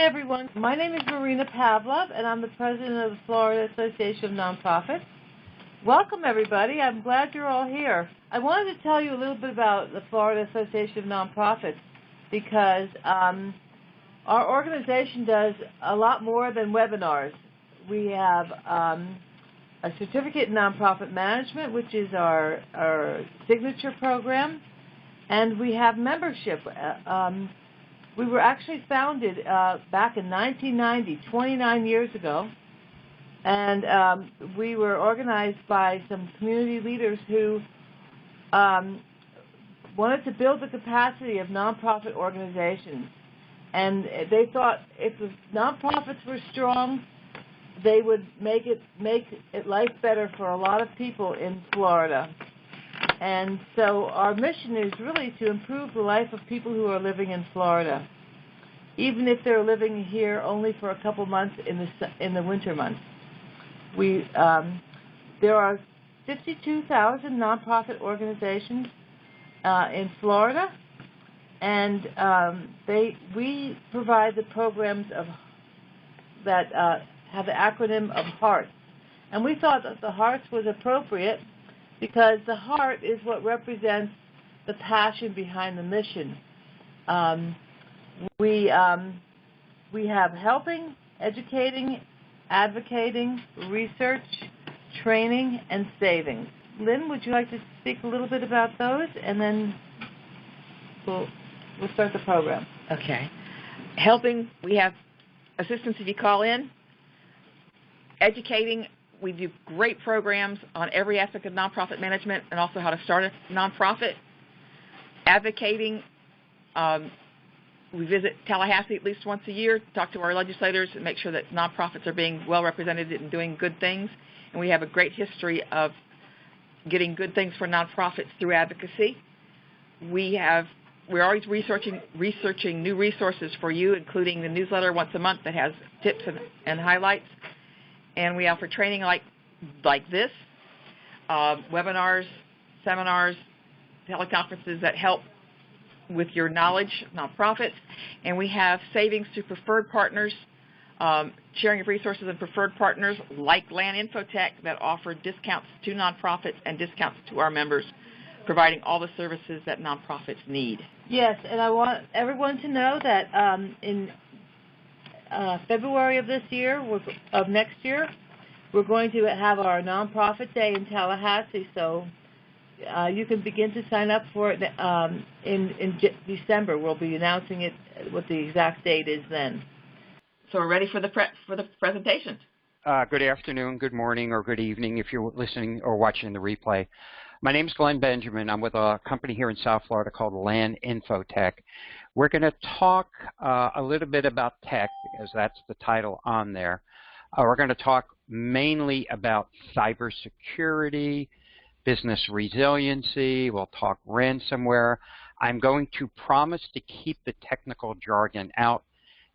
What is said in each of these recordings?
everyone. My name is Marina Pavlov, and I'm the president of the Florida Association of Nonprofits. Welcome, everybody. I'm glad you're all here. I wanted to tell you a little bit about the Florida Association of Nonprofits because our organization does a lot more than webinars. We have a certificate in nonprofit management, which is our signature program, and we have membership. We were actually founded back in 1990, 29 years ago, and we were organized by some community leaders who wanted to build the capacity of nonprofit organizations. And they thought if the nonprofits were strong, they would make life better for a lot of people in Florida. And so our mission is really to improve the life of people who are living in Florida, even if they're living here only for a couple months in the winter months. There are 52,000 nonprofit organizations in Florida, and we provide the programs that have the acronym of HEARTS. And we thought that the HEARTS was appropriate because the heart is what represents the passion behind the mission. We have helping, educating, advocating, research, training, and savings. Lynn, would you like to speak a little bit about those, and then we'll start the program. Okay. Helping, we have assistance if you call in. Educating, we do great programs on every aspect of nonprofit management and also how to start a nonprofit. Advocating, we visit Tallahassee at least once a year, talk to our legislators and make sure that nonprofits are being well represented and doing good things. And we have a great history of getting good things for nonprofits through advocacy. We're always researching new resources for you, including the newsletter once a month that has tips and highlights. And we offer training like this, webinars, seminars, teleconferences that help with your knowledge, nonprofits. And we have savings to preferred partners, sharing of resources and preferred partners like Glen Infotech that offer discounts to nonprofits and discounts to our members, providing all the services that nonprofits need. Yes, and I want everyone to know that in February of next year, we're going to have our nonprofit day in Tallahassee, so you can begin to sign up for it in December. We'll be announcing it, what the exact date is then. So we're ready for the presentation. Good afternoon, good morning, or good evening if you're listening or watching the replay. My name is Glen Benjamin. I'm with a company here in South Florida called Glen Infotech. We're going to talk a little bit about tech, because that's the title on there. We're going to talk mainly about cybersecurity, business resiliency. We'll talk ransomware. I'm going to promise to keep the technical jargon out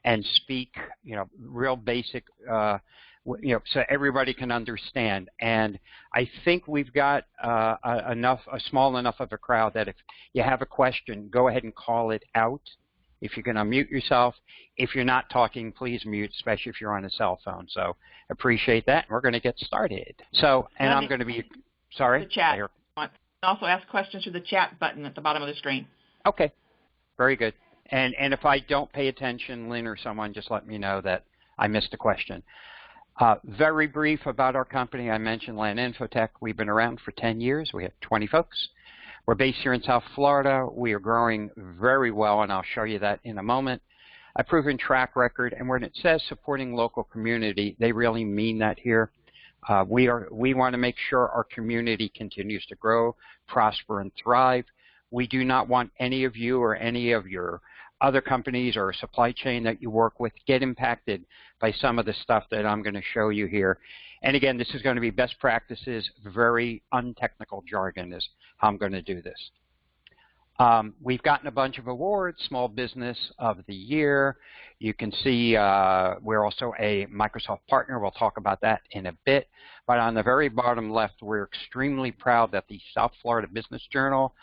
and speak, real basic, so everybody can understand. And I think we've got a small enough of a crowd that if you have a question, go ahead and call it out. If you can unmute yourself. If you're not talking, please mute, especially if you're on a cell phone. So appreciate that. We're going to get started. So, and I'm going to be, sorry? The chat. You can also ask questions through the chat button at the bottom of the screen. Okay. Very good. And if I don't pay attention, Lynn or someone, just let me know that I missed a question. Very brief about our company. I mentioned Glen Infotech. We've been around for 10 years. We have 20 folks. We're based here in South Florida. We are growing very well, and I'll show you that in a moment. A proven track record, and when it says supporting local community, they really mean that here. We want to make sure our community continues to grow, prosper, and thrive. We do not want any of you or any of your other companies or supply chain that you work with get impacted by some of the stuff that I'm going to show you here. And again, this is going to be best practices, very untechnical jargon is how I'm going to do this. We've gotten a bunch of awards, Small Business of the Year. You can see we're also a Microsoft partner. We'll talk about that in a bit. But on the very bottom left, we're extremely proud that the South Florida Business Journal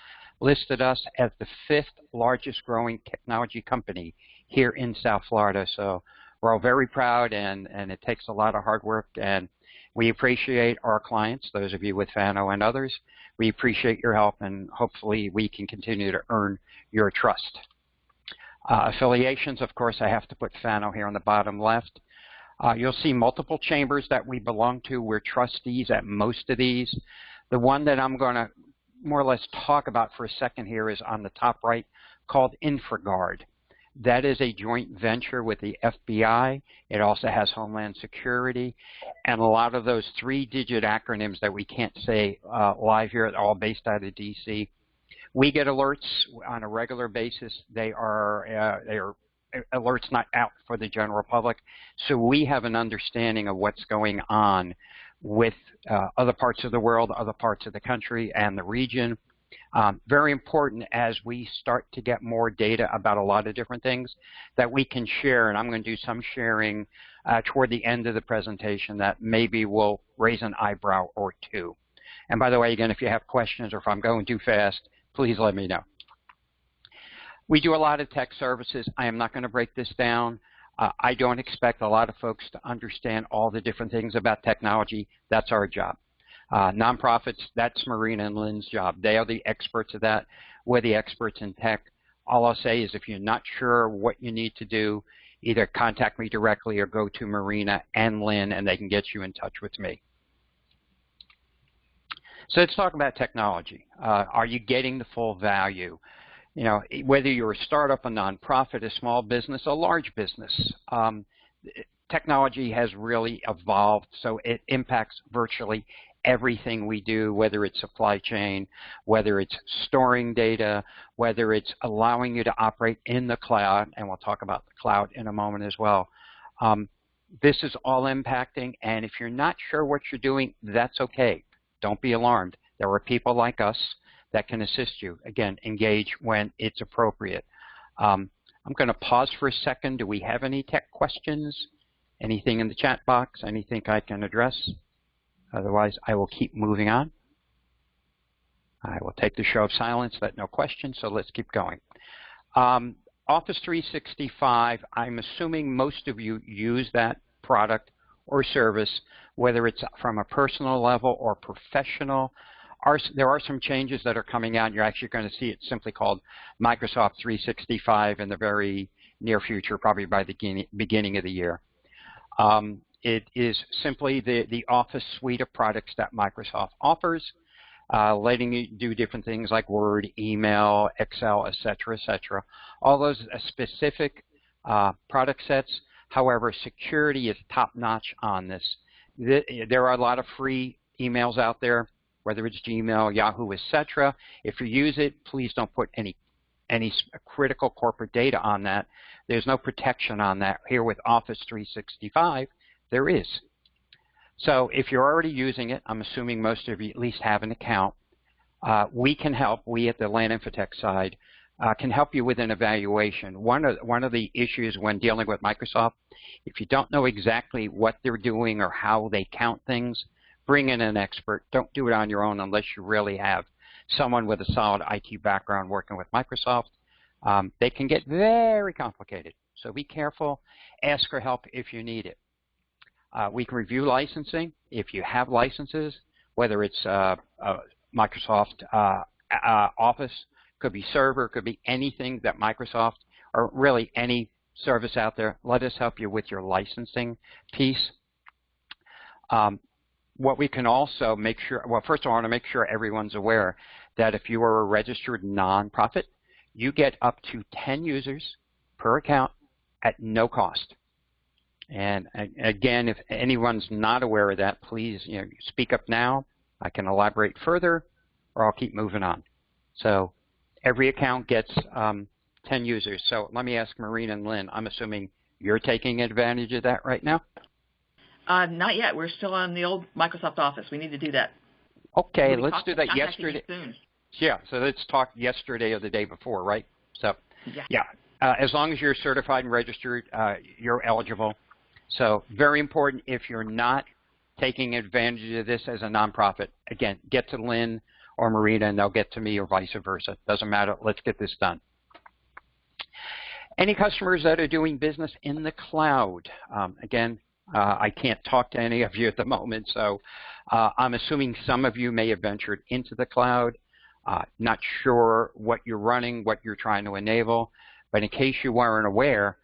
listed us as the 5th largest growing technology company here in South Florida. So we're all very proud, and it takes a lot of hard work, and we appreciate our clients, those of you with Fano and others. We appreciate your help, and hopefully we can continue to earn your trust. Affiliations, of course, I have to put Fano here on the bottom left. You'll see multiple chambers that we belong to. We're trustees at most of these. The one that I'm going to more or less talk about for a second here is on the top right, called InfraGard. That is a joint venture with the FBI. It also has Homeland Security, and a lot of those 3-digit acronyms that we can't say live here are all based out of D.C. We get alerts on a regular basis. They are alerts not out for the general public, so we have an understanding of what's going on with other parts of the world, other parts of the country, and the region. Very important as we start to get more data about a lot of different things that we can share, and I'm going to do some sharing toward the end of the presentation that maybe will raise an eyebrow or two. And by the way, again, if you have questions or if I'm going too fast, please let me know. We do a lot of tech services. I am not going to break this down. I don't expect a lot of folks to understand all the different things about technology. That's our job. Nonprofits, that's Marina and Lynn's job. They are the experts of that. We're the experts in tech. All I'll say is if you're not sure what you need to do, either contact me directly or go to Marina and Lynn, and they can get you in touch with me. So let's talk about technology. Are you getting the full value? You know, whether you're a startup, a nonprofit, a small business, a large business, technology has really evolved, so it impacts virtually everything we do, whether it's supply chain, whether it's storing data, whether it's allowing you to operate in the cloud, and we'll talk about the cloud in a moment as well. This is all impacting, and if you're not sure what you're doing, that's okay. Don't be alarmed. There are people like us that can assist you. Again, engage when it's appropriate. I'm going to pause for a second. Do we have any tech questions? Anything in the chat box? Anything I can address? Otherwise, I will keep moving on. I will take the show of silence that no questions, so let's keep going. Office 365, I'm assuming most of you use that product or service, whether it's from a personal level or professional. There are some changes that are coming out. You're actually going to see it simply called Microsoft 365 in the very near future, probably by the beginning of the year. It is simply the Office suite of products that Microsoft offers, letting you do different things like Word, email, Excel, et cetera, all those specific product sets. However, security is top-notch on this. There are a lot of free emails out there, whether it's Gmail, Yahoo, et cetera. If you use it, please don't put any critical corporate data on that. There's no protection on that. Here with Office 365, there is. So if you're already using it, I'm assuming most of you at least have an account, we can help. We at the Glen Infotech side can help you with an evaluation. One of the issues when dealing with Microsoft, if you don't know exactly what they're doing or how they count things, bring in an expert. Don't do it on your own unless you really have someone with a solid IT background working with Microsoft. They can get very complicated, so be careful. Ask for help if you need it. We can review licensing. If you have licenses, whether it's Microsoft Office, could be server, could be anything that Microsoft, or really any service out there, let us help you with your licensing piece. What we can also make sure, well, first of all, I want to make sure everyone's aware that if you are a registered nonprofit, you get up to 10 users per account at no cost. And again, if anyone's not aware of that, please speak up now. I can elaborate further, or I'll keep moving on. So every account gets 10 users. So let me ask Marina and Lynn, I'm assuming you're taking advantage of that right now? Not yet. We're still on the old Microsoft Office. We need to do that. Okay, let's do that yesterday. Soon. Yeah, so let's talk yesterday or the day before, right? So, yeah. As long as you're certified and registered, you're eligible. So very important, if you're not taking advantage of this as a nonprofit, again, get to Lynn or Marina and they'll get to me or vice versa. Doesn't matter. Let's get this done. Any customers that are doing business in the cloud? Again, I can't talk to any of you at the moment, so I'm assuming some of you may have ventured into the cloud. Not sure what you're running, what you're trying to enable, but in case you weren't aware,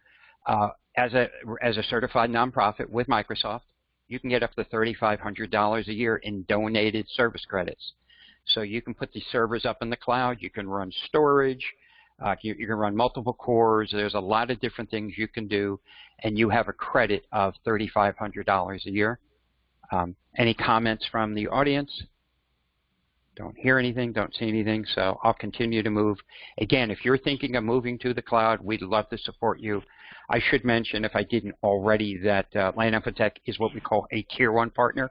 as a certified nonprofit with Microsoft, you can get up to $3,500 a year in donated service credits. So you can put these servers up in the cloud, you can run storage, you can run multiple cores. There's a lot of different things you can do, and you have a credit of $3,500 a year. Any comments from the audience? Don't hear anything, don't see anything, so I'll continue to move. Again, if you're thinking of moving to the cloud, we'd love to support you. I should mention, if I didn't already, that Glen Infotech is what we call a Tier 1 partner.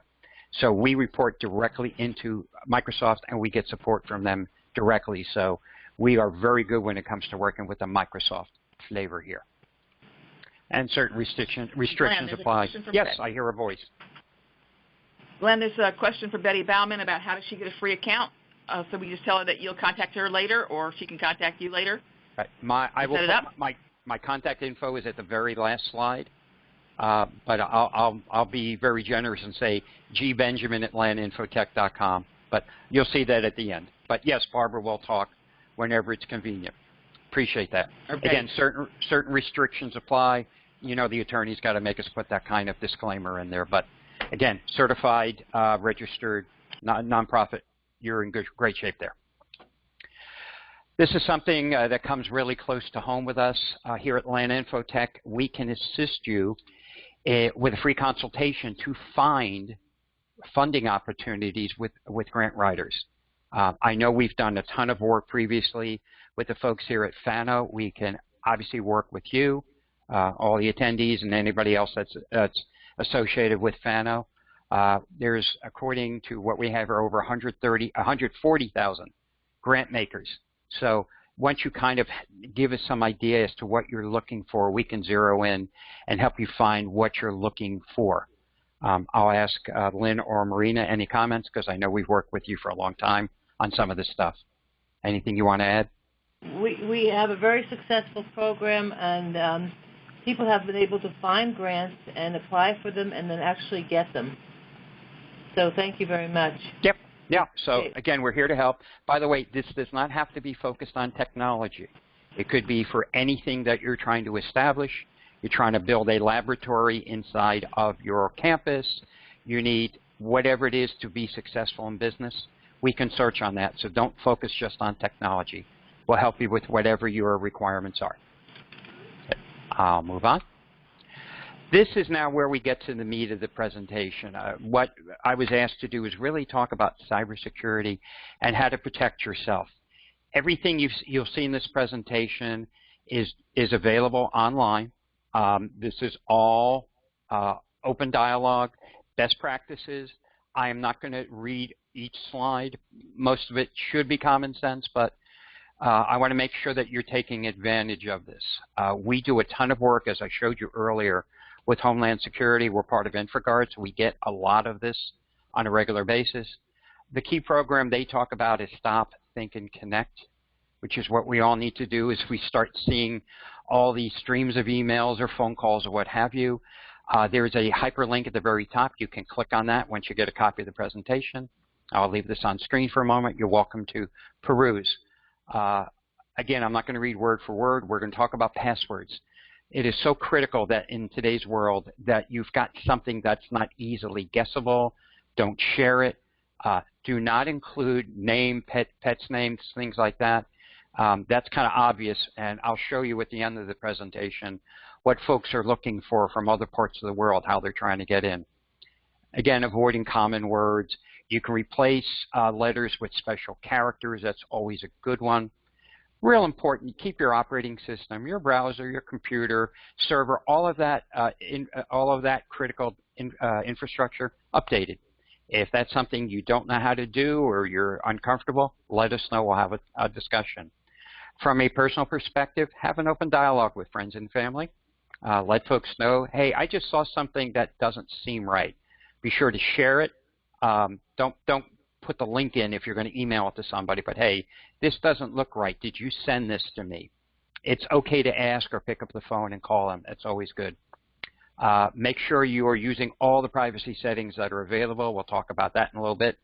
So we report directly into Microsoft, and we get support from them directly. So we are very good when it comes to working with the Microsoft flavor here. And certain restrictions apply. Yes, I hear a voice. Glenn, there's a question for Betty Bauman about how does she get a free account. So we just tell her that you'll contact her later, or she can contact you later. Right. My contact info is at the very last slide, but I'll be very generous and say gbenjamin@gleninfotech.com. But you'll see that at the end. But yes, Barbara will talk whenever it's convenient. Appreciate that. Okay. Again, certain restrictions apply. You know, the attorney's got to make us put that kind of disclaimer in there. But again, certified, registered, nonprofit, you're in great shape there. This is something that comes really close to home with us here at Glen Infotech. We can assist you with a free consultation to find funding opportunities with grant writers. I know we've done a ton of work previously with the folks here at FANO. We can obviously work with you, all the attendees, and anybody else that's associated with FANO. There's, according to what we have, are over 140,000 grant makers. So once you kind of give us some idea as to what you're looking for, we can zero in and help you find what you're looking for. I'll ask Lynn or Marina any comments, because I know we've worked with you for a long time on some of this stuff. Anything you want to add? We have a very successful program, and people have been able to find grants and apply for them and then actually get them. So thank you very much. Yep. Yeah, so again, we're here to help. By the way, this does not have to be focused on technology. It could be for anything that you're trying to establish. You're trying to build a laboratory inside of your campus. You need whatever it is to be successful in business. We can search on that, so don't focus just on technology. We'll help you with whatever your requirements are. I'll move on. This is now where we get to the meat of the presentation. What I was asked to do is really talk about cybersecurity and how to protect yourself. Everything you'll see in this presentation is available online. This is all open dialogue, best practices. I am not going to read each slide. Most of it should be common sense, but I want to make sure that you're taking advantage of this. We do a ton of work, as I showed you earlier, with Homeland Security. We're part of InfraGard, so we get a lot of this on a regular basis. The key program they talk about is Stop, Think, and Connect, which is what we all need to do as we start seeing all these streams of emails or phone calls or what have you. There's a hyperlink at the very top. You can click on that once you get a copy of the presentation. I'll leave this on screen for a moment. You're welcome to peruse. Again, I'm not going to read word for word. We're going to talk about passwords. It is so critical that in today's world that you've got something that's not easily guessable. Don't share it. Do not include name, pet's names, things like that. That's kind of obvious, and I'll show you at the end of the presentation what folks are looking for from other parts of the world, how they're trying to get in. Again, avoiding common words. You can replace letters with special characters. That's always a good one. Real important, keep your operating system, your browser, your computer, server, all of that critical infrastructure updated. If that's something you don't know how to do or you're uncomfortable, let us know. We'll have a discussion. From a personal perspective, have an open dialogue with friends and family. Let folks know, hey, I just saw something that doesn't seem right. Be sure to share it. Don't put the link in if you're going to email it to somebody, but hey, this doesn't look right. Did you send this to me? it's okay to ask or pick up the phone and call them. That's always good. Make sure you are using all the privacy settings that are available. We'll talk about that in a little bit.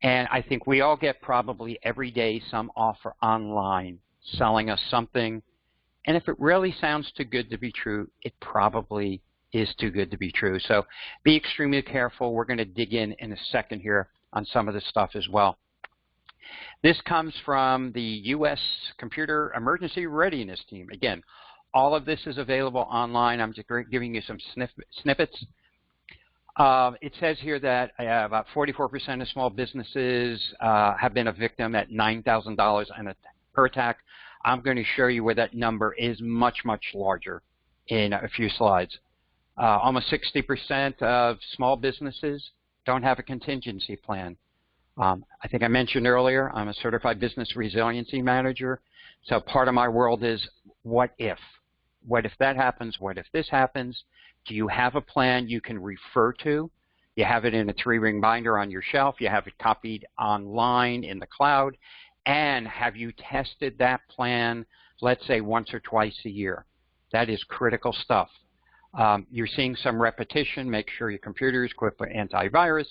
And I think we all get probably every day some offer online selling us something. And if it really sounds too good to be true, it probably is too good to be true. So be extremely careful. We're going to dig in a second here on some of this stuff as well. This comes from the U.S. Computer Emergency Readiness Team. Again, all of this is available online. I'm just giving you some snippets. It says here that about 44% of small businesses have been a victim at $9,000 per attack. I'm going to show you where that number is much, much larger in a few slides. Almost 60% of small businesses don't have a contingency plan. I think I mentioned earlier, I'm a certified business resiliency manager. So part of my world is what if? What if that happens? What if this happens? Do you have a plan you can refer to? You have it in a 3-ring binder on your shelf. You have it copied online in the cloud. And have you tested that plan, let's say, once or twice a year? That is critical stuff. You're seeing some repetition. Make sure your computer is equipped with antivirus.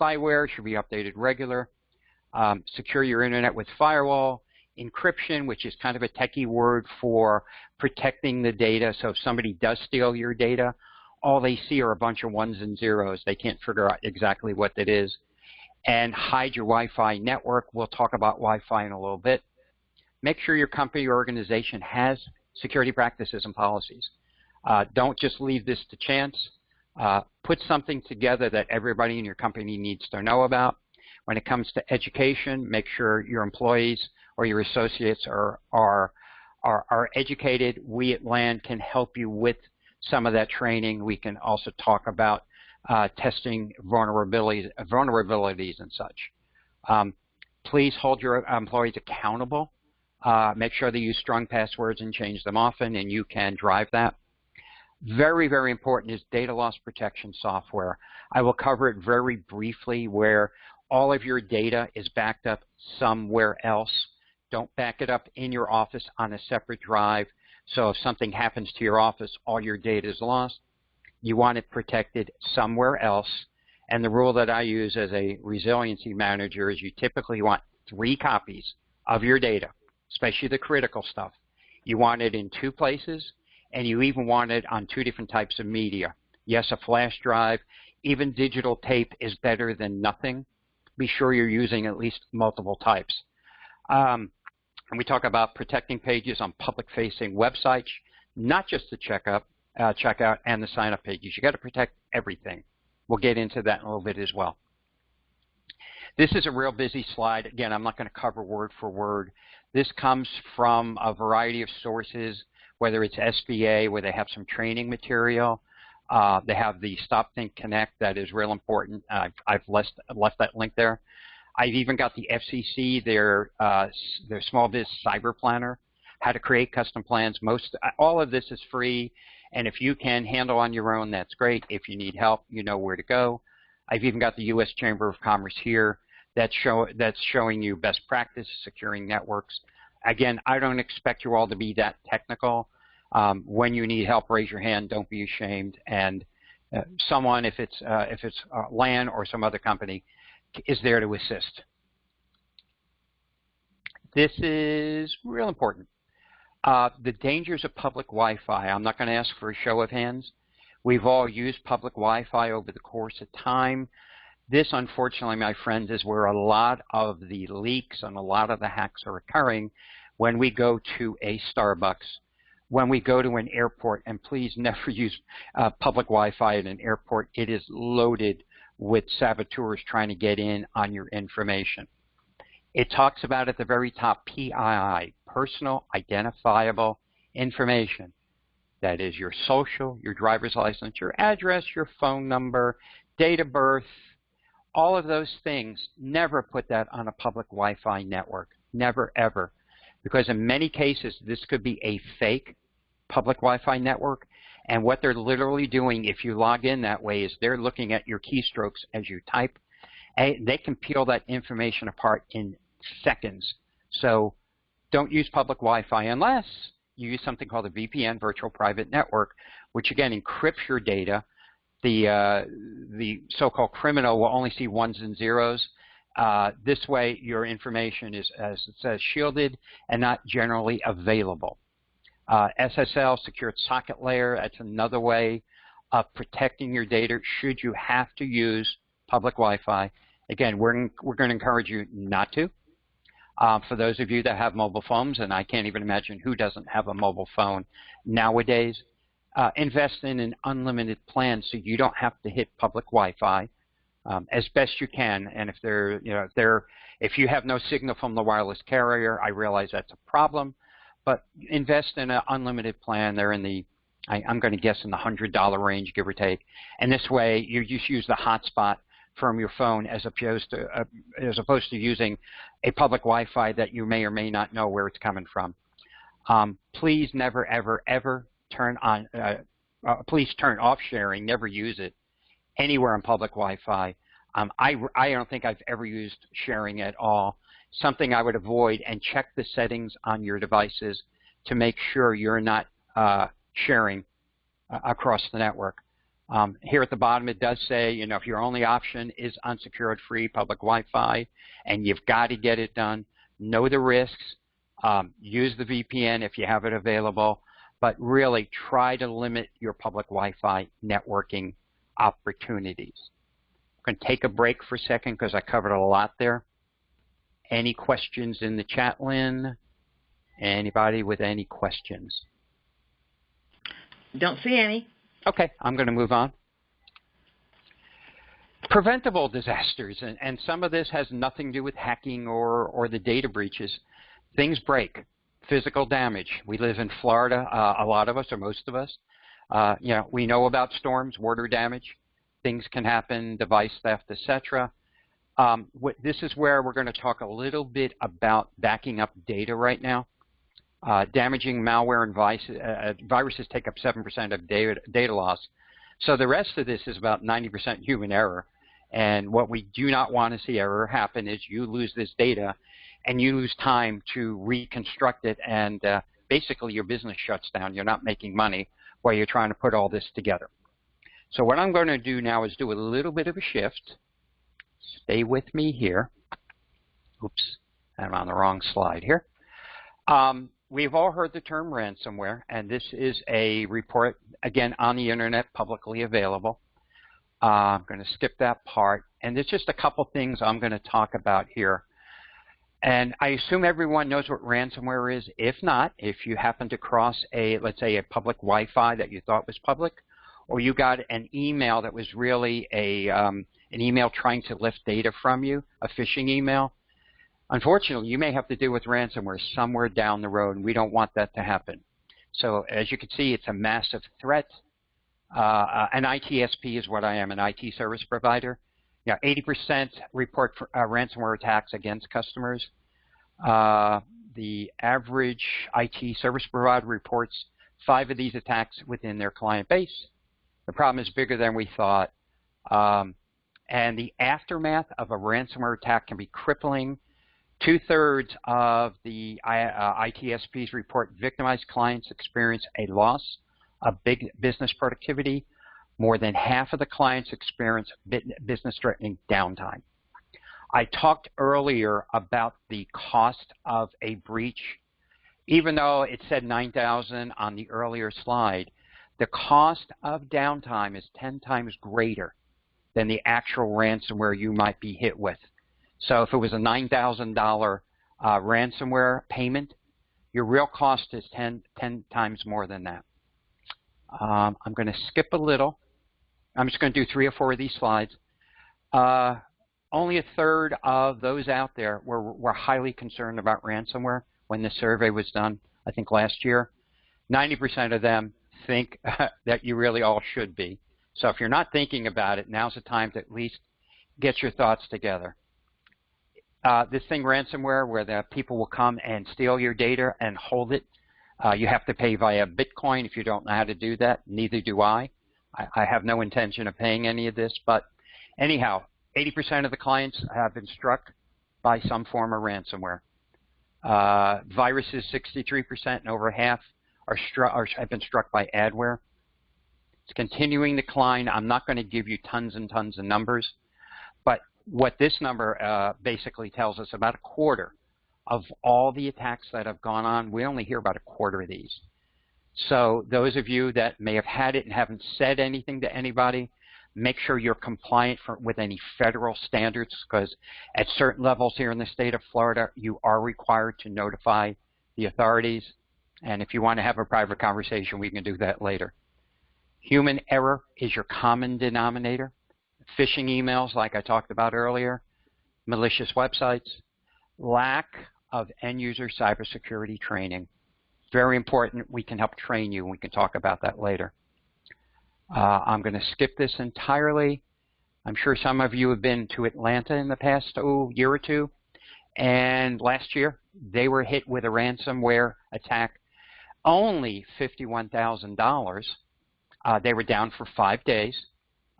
Spyware should be updated regular. Secure your internet with firewall. Encryption, which is kind of a techie word for protecting the data. So if somebody does steal your data, all they see are a bunch of ones and zeros. They can't figure out exactly what that is. And hide your Wi-Fi network. We'll talk about Wi-Fi in a little bit. Make sure your company or organization has security practices and policies. Don't just leave this to chance. Put something together that everybody in your company needs to know about. When it comes to education, make sure your employees or your associates are educated. We at LAN can help you with some of that training. We can also talk about testing vulnerabilities and such. Please hold your employees accountable. Make sure they use strong passwords and change them often, and you can drive that. Very, very important is data loss protection software. I will cover it very briefly where all of your data is backed up somewhere else. Don't back it up in your office on a separate drive. So if something happens to your office, all your data is lost. You want it protected somewhere else. And the rule that I use as a resiliency manager is you typically want 3 copies of your data, especially the critical stuff. You want it in 2 places, and you even want it on 2 different types of media. Yes, a flash drive. Even digital tape is better than nothing. Be sure you're using at least multiple types. And we talk about protecting pages on public-facing websites, not just the checkout and the sign-up pages. You got to protect everything. We'll get into that in a little bit as well. This is a real busy slide. Again, I'm not going to cover word for word. This comes from a variety of sources, whether it's SBA, where they have some training material. They have the Stop, Think, Connect. That is real important. I've left that link there. I've even got the FCC, their Small Biz Cyber Planner, how to create custom plans. All of this is free, and if you can handle on your own, that's great. If you need help, you know where to go. I've even got the U.S. Chamber of Commerce here that's showing you best practice, securing networks. Again, I don't expect you all to be that technical. When you need help, raise your hand. Don't be ashamed. And someone, if it's LAN or some other company, is there to assist. This is real important. The dangers of public Wi-Fi. I'm not going to ask for a show of hands. We've all used public Wi-Fi over the course of time. This, unfortunately, my friends, is where a lot of the leaks and a lot of the hacks are occurring when we go to a Starbucks, when we go to an airport, and please never use public Wi-Fi at an airport. It is loaded with saboteurs trying to get in on your information. It talks about at the very top PII, personal identifiable information. That is your social, your driver's license, your address, your phone number, date of birth, all of those things. Never put that on a public Wi-Fi network. Never, ever. Because in many cases, this could be a fake public Wi-Fi network. And what they're literally doing, if you log in that way, is they're looking at your keystrokes as you type. And they can peel that information apart in seconds. So don't use public Wi-Fi unless you use something called a VPN, Virtual Private Network, which again encrypts your data. The so-called criminal will only see ones and zeros. This way, your information is, as it says, shielded and not generally available. SSL, Secured Socket Layer, that's another way of protecting your data should you have to use public Wi-Fi. Again, we're going to encourage you not to. For those of you that have mobile phones, and I can't even imagine who doesn't have a mobile phone nowadays, invest in an unlimited plan so you don't have to hit public Wi-Fi as best you can. And if you have no signal from the wireless carrier, I realize that's a problem. But invest in an unlimited plan. They're in the, I'm going to guess, in the $100 range, give or take. And this way, you just use the hotspot from your phone as opposed to using a public Wi-Fi that you may or may not know where it's coming from. Please never, ever, ever turn on. Please turn off sharing. Never use it anywhere on public Wi-Fi. I don't think I've ever used sharing at all. Something I would avoid, and check the settings on your devices to make sure you're not sharing across the network. Here at the bottom it does say, if your only option is unsecured free public Wi-Fi and you've got to get it done, know the risks, use the VPN if you have it available, but really try to limit your public Wi-Fi networking opportunities. I'm going to take a break for a second because I covered a lot there. Any questions in the chat, Lynn? Anybody with any questions? Don't see any. Okay, I'm going to move on. Preventable disasters, and some of this has nothing to do with hacking or the data breaches. Things break, physical damage. We live in Florida, a lot of us, or most of us. We know about storms, water damage. Things can happen, device theft, etc. This is where we're going to talk a little bit about backing up data right now. Damaging malware and viruses take up 7% of data loss. So the rest of this is about 90% human error. And what we do not want to see ever happen is you lose this data and you lose time to reconstruct it, and basically your business shuts down. You're not making money while you're trying to put all this together. So what I'm going to do now is do a little bit of a shift. Stay with me here. Oops, I'm on the wrong slide here. We've all heard the term ransomware, and this is a report, again, on the internet, publicly available. I'm going to skip that part, and there's just a couple things I'm going to talk about here. And I assume everyone knows what ransomware is. If not, if you happen to cross let's say a public Wi-Fi that you thought was public, or you got an email that was really an email trying to lift data from you, a phishing email, unfortunately, you may have to deal with ransomware somewhere down the road, and we don't want that to happen. So as you can see, it's a massive threat. An ITSP is what I am, an IT service provider. 80% report ransomware attacks against customers. The average IT service provider reports 5 of these attacks within their client base. The problem is bigger than we thought. And the aftermath of a ransomware attack can be crippling. 2/3 of the ITSPs report victimized clients experience a loss of big business productivity. More than half of the clients experience business-threatening downtime. I talked earlier about the cost of a breach. Even though it said $9,000 on the earlier slide, the cost of downtime is 10 times greater than the actual ransomware you might be hit with. So if it was a $9,000 ransomware payment, your real cost is 10 times more than that. I'm going to skip a little. I'm just going to do 3 or 4 of these slides. Only 1/3 of those out there were highly concerned about ransomware when the survey was done, I think last year. 90% of them think that you really all should be. So if you're not thinking about it, now's the time to at least get your thoughts together. This thing, ransomware, where the people will come and steal your data and hold it, you have to pay via Bitcoin if you don't know how to do that. Neither do I. I have no intention of paying any of this. But anyhow, 80% of the clients have been struck by some form of ransomware. Viruses, 63%, and over half have been struck by adware. It's continuing decline. I'm not going to give you tons and tons of numbers, but what this number basically tells us, about a quarter of all the attacks that have gone on, we only hear about a quarter of these. So those of you that may have had it and haven't said anything to anybody, make sure you're compliant with any federal standards, because at certain levels here in the state of Florida, you are required to notify the authorities. And if you want to have a private conversation, we can do that later. Human error is your common denominator. Phishing emails, like I talked about earlier, malicious websites, lack of end-user cybersecurity training. Very important. We can help train you, and we can talk about that later. I'm going to skip this entirely. I'm sure some of you have been to Atlanta in the past year or two, and last year they were hit with a ransomware attack. Only $51,000. They were down for 5 days.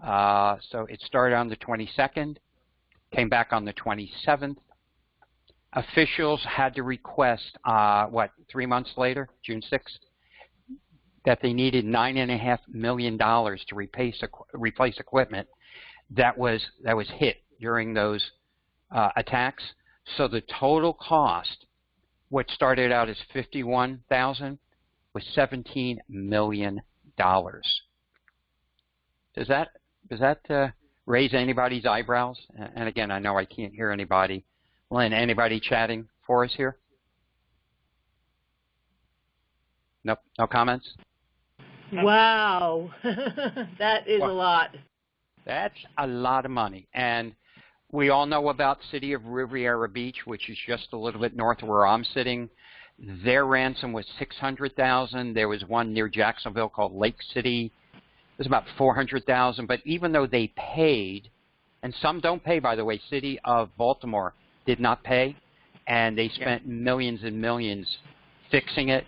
So it started on the 22nd, came back on the 27th. Officials had to request, 3 months later, June 6th, that they needed $9.5 million to replace equipment that was hit during those attacks. So the total cost, what started out as $51,000, was $17 million. Does that raise anybody's eyebrows? And again, I know I can't hear anybody. Glen, anybody chatting for us here? Nope, no comments? Wow. That is a lot. That's a lot of money. And we all know about the city of Riviera Beach, which is just a little bit north of where I'm sitting. Their ransom was $600,000. There was one near Jacksonville called Lake City. It was about $400,000. But even though they paid, and some don't pay, by the way, City of Baltimore did not pay, and they spent millions and millions fixing it.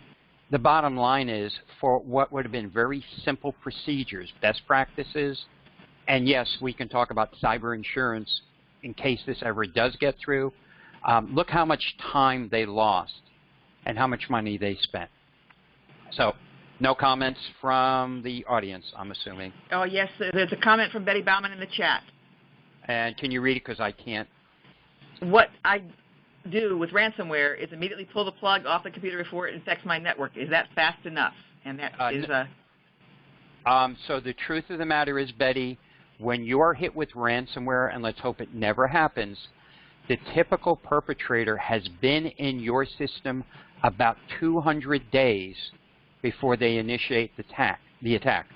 The bottom line is, for what would have been very simple procedures, best practices, and yes, we can talk about cyber insurance in case this ever does get through. Look how much time they lost and how much money they spent. So, no comments from the audience, I'm assuming. Oh, yes, there's a comment from Betty Bauman in the chat. And can you read it, because I can't? What I do with ransomware is immediately pull the plug off the computer before it infects my network. Is that fast enough? And that is So the truth of the matter is, Betty, when you are hit with ransomware, and let's hope it never happens, the typical perpetrator has been in your system about 200 days before they initiate the attack.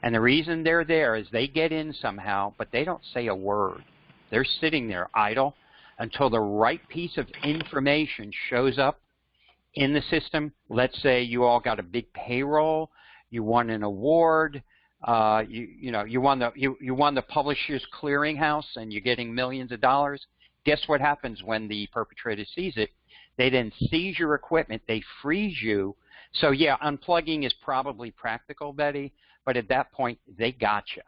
And the reason they're there is they get in somehow, but they don't say a word. They're sitting there idle until the right piece of information shows up in the system. Let's say you all got a big payroll, you won an award, you won the Publishers Clearinghouse, and you're getting millions of dollars. Guess what happens when the perpetrator sees it? They then seize your equipment, they freeze you. So yeah, unplugging is probably practical, Betty, but at that point they got you.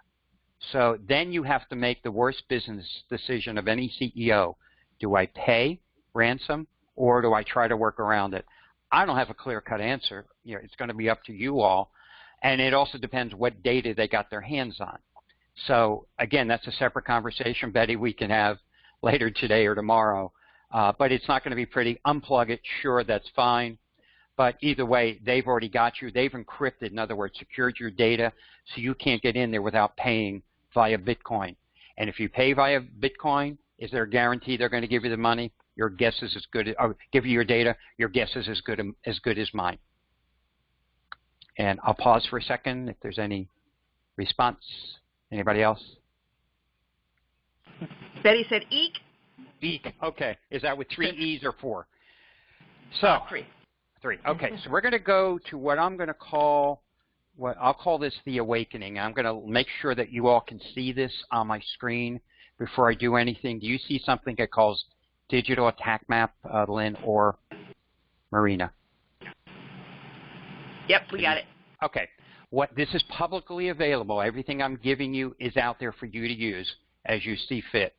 So then you have to make the worst business decision of any CEO. Do I pay ransom, or do I try to work around it? I don't have a clear-cut answer. It's going to be up to you all, and it also depends what data they got their hands on. So again, that's a separate conversation, Betty, we can have later today or tomorrow, but it's not going to be pretty. Unplug it, sure, that's fine. But either way, they've already got you. They've encrypted, in other words, secured your data, so you can't get in there without paying via Bitcoin. And if you pay via Bitcoin, is there a guarantee they're going to give you the money? Your guess is as good, or give you your data. Your guess is as good as mine. And I'll pause for a second if there's any response. Anybody else? Betty said, eek. Eek. Okay. Is that with 3 E's or 4? So 3. 3. Okay. So we're going to go to what I'm going to call, I'll call this the awakening. I'm going to make sure that you all can see this on my screen before I do anything. Do you see something that calls digital attack map, Glen or Marina? Yep, we got it. Okay. This is publicly available. Everything I'm giving you is out there for you to use as you see fit.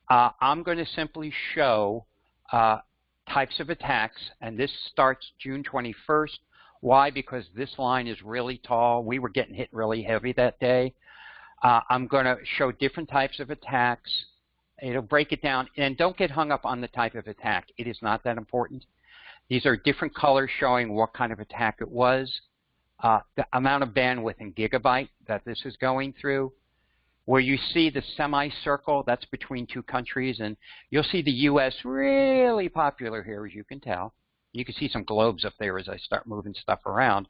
I'm going to simply show types of attacks, and this starts June 21st. Why? Because this line is really tall. We were getting hit really heavy that day. I'm going to show different types of attacks. It'll break it down. And don't get hung up on the type of attack. It is not that important. These are different colors showing what kind of attack it was, the amount of bandwidth in gigabyte that this is going through. Where you see the semicircle, that's between two countries, and you'll see the U.S. really popular here, as you can tell. You can see some globes up there as I start moving stuff around.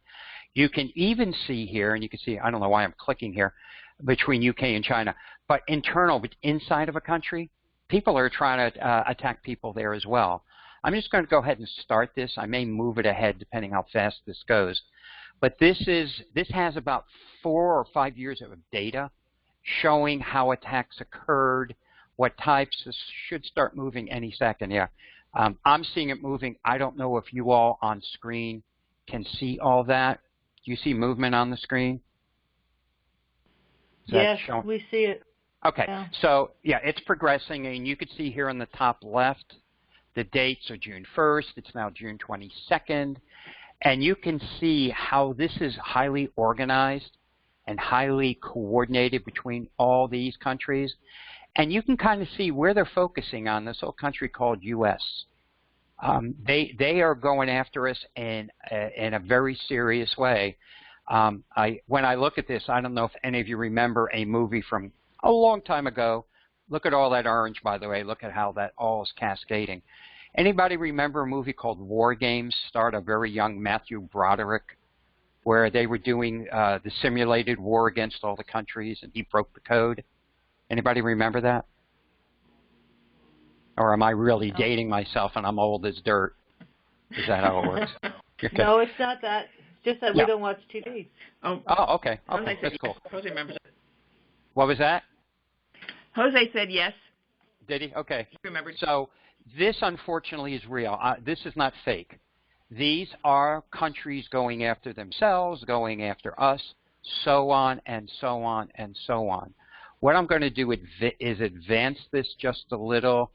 You can even see here, and you can see, I don't know why I'm clicking here, between UK and China, but internal, but inside of a country, people are trying to attack people there as well. I'm just going to go ahead and start this. I may move it ahead depending how fast this goes. But this has about 4 or 5 years of data showing how attacks occurred, what types. This should start moving any second, yeah. I'm seeing it moving. I don't know if you all on screen can see all that. Do you see movement on the screen? Yes, we see it. Okay, yeah. So yeah, it's progressing, and you can see here on the top left, the dates are June 1st. It's now June 22nd, and you can see how this is highly organized and highly coordinated between all these countries. And you can kind of see where they're focusing on, this little country called U.S. They are going after us in a very serious way. When I look at this, I don't know if any of you remember a movie from a long time ago. Look at all that orange, by the way. Look at how that all is cascading. Anybody remember a movie called War Games? Starred a very young Matthew Broderick, where they were doing the simulated war against all the countries, and he broke the code. Anybody remember that? Or am I really dating myself and I'm old as dirt? Is that how it works? Okay. No, it's not that. It's just that we don't watch TV. Oh, okay. Okay, that's cool. Jose remembers it. What was that? Jose said yes. Did he? Okay. He remembered. So this, unfortunately, is real. This is not fake. These are countries going after themselves, going after us, so on and so on and so on. What I'm going to do is advance this just a little.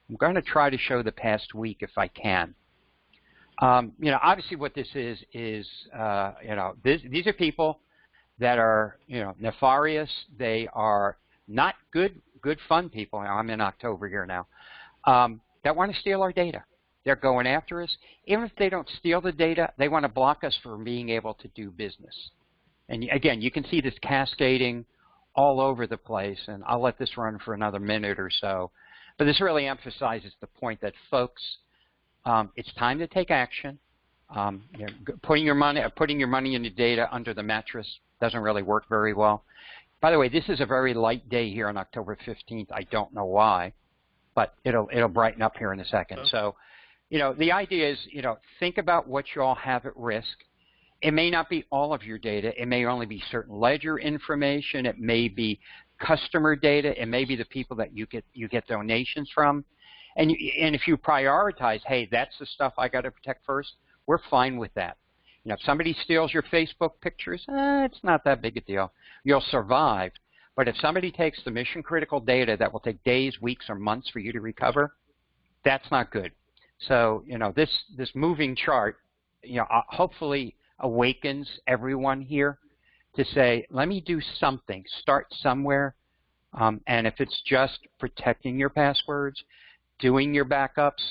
I'm going to try to show the past week if I can. Obviously what this is these are people that are, nefarious. They are not good fun people. I'm in October here now, that want to steal our data. They're going after us. Even if they don't steal the data, they want to block us from being able to do business. And again, you can see this cascading all over the place, and I'll let this run for another minute or so. But this really emphasizes the point that, folks, it's time to take action. Putting your money into data under the mattress doesn't really work very well. By the way, this is a very light day here on October 15th. I don't know why, but it'll brighten up here in a second. So, the idea is, think about what you all have at risk. It may not be all of your data. It may only be certain ledger information. It may be customer data. It may be the people that you get donations from. And if you prioritize, hey, that's the stuff I got to protect first, we're fine with that. If somebody steals your Facebook pictures, it's not that big a deal. You'll survive. But if somebody takes the mission critical data that will take days, weeks, or months for you to recover, that's not good. So, this moving chart, hopefully awakens everyone here to say, let me do something, start somewhere. And if it's just protecting your passwords, doing your backups,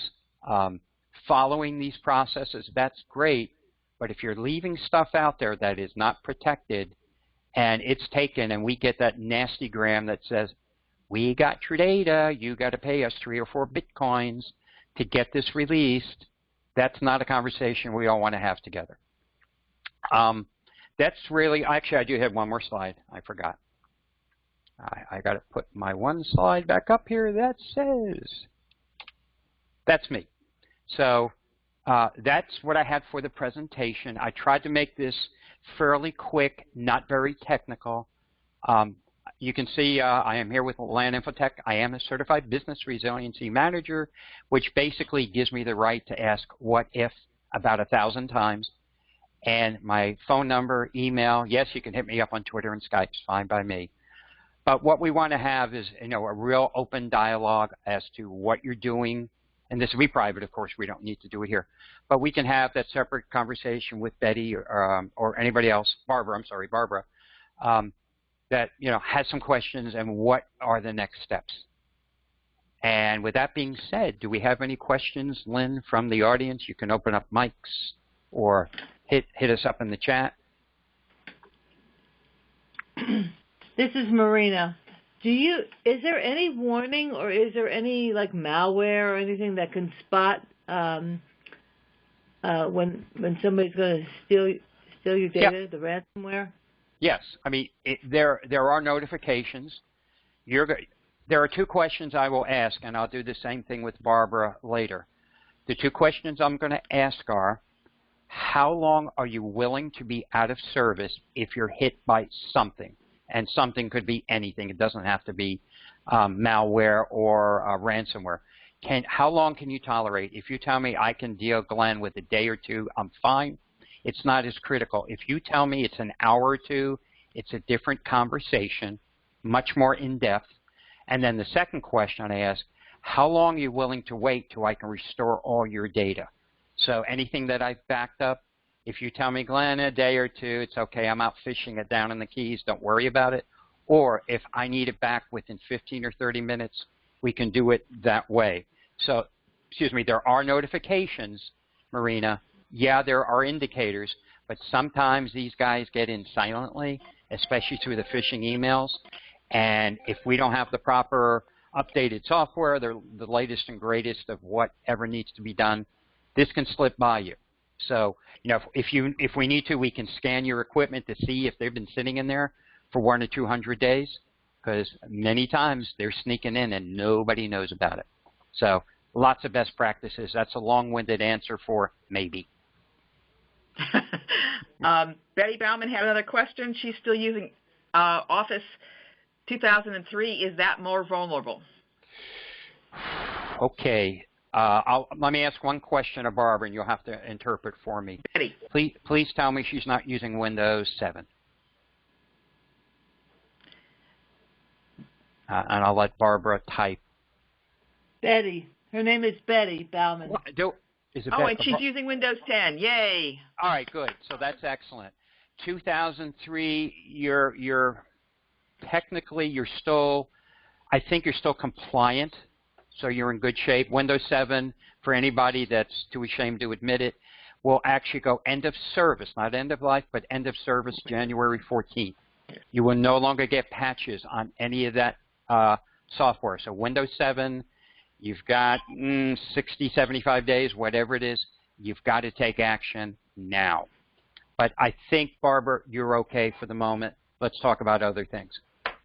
following these processes, that's great. But if you're leaving stuff out there that is not protected and it's taken and we get that nasty gram that says, we got your data, you got to pay us 3 or 4 Bitcoins to get this released, that's not a conversation we all want to have together. That's really, actually I do have one more slide, I forgot. I got to put my one slide back up here that says, that's me. So that's what I had for the presentation. I tried to make this fairly quick, not very technical. You can see I am here with Glen Infotech. I am a certified business resiliency manager, which basically gives me the right to ask what if about 1,000 times. And my phone number, email, yes, you can hit me up on Twitter and Skype, it's fine by me. But what we want to have is, a real open dialogue as to what you're doing and this will be private, of course, we don't need to do it here, but we can have that separate conversation with Betty or anybody else, Barbara, that, has some questions and what are the next steps. And with that being said, do we have any questions, Lynn, from the audience? You can open up mics or hit us up in the chat. This is Marina. Is there any warning or is there any like malware or anything that can spot when somebody's going to steal your data, the ransomware? Yes. I mean, there are notifications. There are two questions I will ask, and I'll do the same thing with Barbara later. The two questions I'm going to ask are, how long are you willing to be out of service if you're hit by something? And something could be anything. It doesn't have to be malware or ransomware. How long can you tolerate? If you tell me I can deal, Glenn, with a day or two, I'm fine. It's not as critical. If you tell me it's an hour or two, it's a different conversation, much more in-depth. And then the second question I ask, how long are you willing to wait till I can restore all your data? So anything that I've backed up, if you tell me, Glenn, a day or two, it's okay, I'm out fishing it down in the Keys, don't worry about it. Or if I need it back within 15 or 30 minutes, we can do it that way. So, there are notifications, Marina. Yeah, there are indicators, but sometimes these guys get in silently, especially through the phishing emails. And if we don't have the proper updated software, the latest and greatest of whatever needs to be done, this can slip by you. So, if we need to, we can scan your equipment to see if they've been sitting in there for 100 or 200 days, because many times they're sneaking in and nobody knows about it. So, lots of best practices. That's a long-winded answer for maybe. Betty Bauman had another question. She's still using Office 2003. Is that more vulnerable? Okay. Let me ask one question of Barbara, and you'll have to interpret for me. Betty. Please tell me she's not using Windows 7. And I'll let Barbara type. Betty. Her name is Betty Bauman. And she's using Windows 10. Yay. All right, good. So that's excellent. 2003, you're technically, I think you're still compliant, so you're in good shape. Windows 7, for anybody that's too ashamed to admit it, will actually go end of service, not end of life, but end of service January 14th. You will no longer get patches on any of that software. So Windows 7, you've got 60, 75 days, whatever it is, you've got to take action now. But I think, Barbara, you're okay for the moment. Let's talk about other things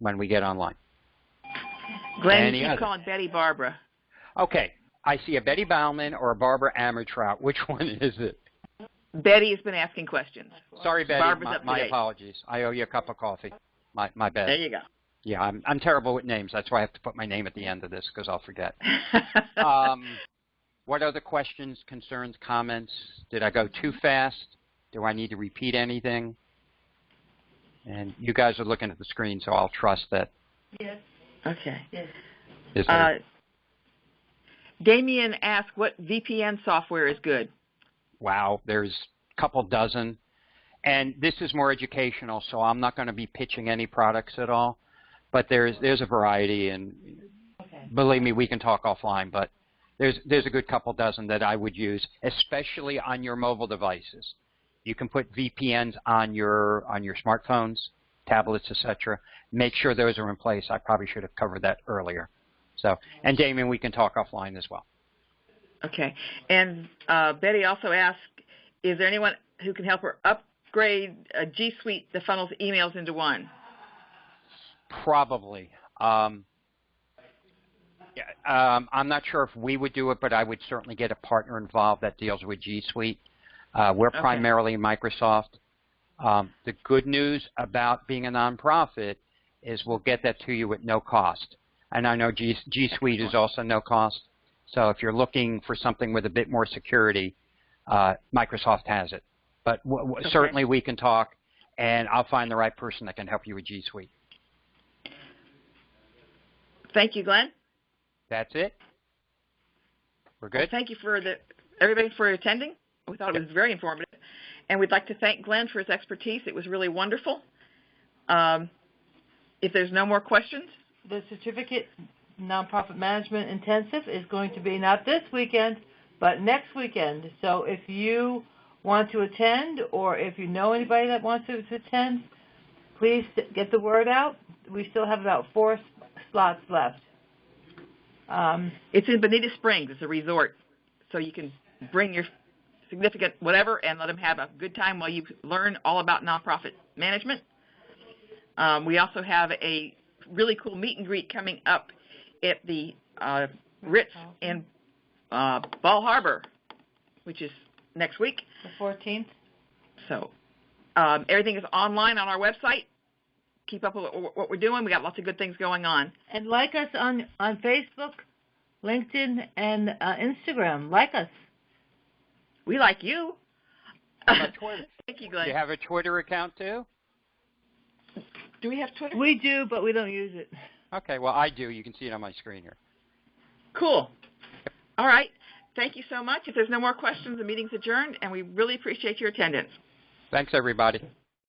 when we get online. Glenn, you keep calling Betty Barbara. Okay. I see a Betty Bauman or a Barbara Ammertrout. Which one is it? Betty has been asking questions. Sorry, Betty. Barbara's my apologies. I owe you a cup of coffee. My bad. There you go. Yeah, I'm terrible with names. That's why I have to put my name at the end of this because I'll forget. What other questions, concerns, comments? Did I go too fast? Do I need to repeat anything? And you guys are looking at the screen, so I'll trust that. Yes. Okay. Yes. Damien asked what VPN software is good. Wow, there's a couple dozen. And this is more educational, so I'm not going to be pitching any products at all. But there's a variety, and believe me, we can talk offline. But there's a good couple dozen that I would use, especially on your mobile devices. You can put VPNs on your smartphones, tablets, etc. Make sure those are in place. I probably should have covered that earlier. So, and Damien, we can talk offline as well. Okay. And Betty also asked, is there anyone who can help her upgrade G Suite that funnels emails into one? Probably. I'm not sure if we would do it, but I would certainly get a partner involved that deals with G Suite. We're primarily Microsoft. The good news about being a nonprofit is we'll get that to you at no cost. And I know G Suite is also no cost. So if you're looking for something with a bit more security, Microsoft has it. But certainly we can talk, and I'll find the right person that can help you with G Suite. Thank you, Glenn. That's it. We're good? Well, thank you for everybody for attending. We thought it was very informative. And we'd like to thank Glenn for his expertise. It was really wonderful. If there's no more questions. The Certificate Nonprofit Management Intensive is going to be not this weekend, but next weekend. So if you want to attend, or if you know anybody that wants to attend, please get the word out. We still have about 4 slots left. It's in Bonita Springs. It's a resort. So you can bring your significant whatever and let them have a good time while you learn all about nonprofit management. We also have a really cool meet and greet coming up at the Ritz in Ball Harbor, which is next week. The 14th. So everything is online on our website. Keep up with what we're doing. We got lots of good things going on. And like us on Facebook, LinkedIn, and Instagram. Like us. We like you. How about Twitter? Thank you, Glenn. Do you have a Twitter account too? Do we have Twitter? We do, but we don't use it. Okay, well, I do. You can see it on my screen here. Cool. All right. Thank you so much. If there's no more questions, the meeting's adjourned, and we really appreciate your attendance. Thanks, everybody.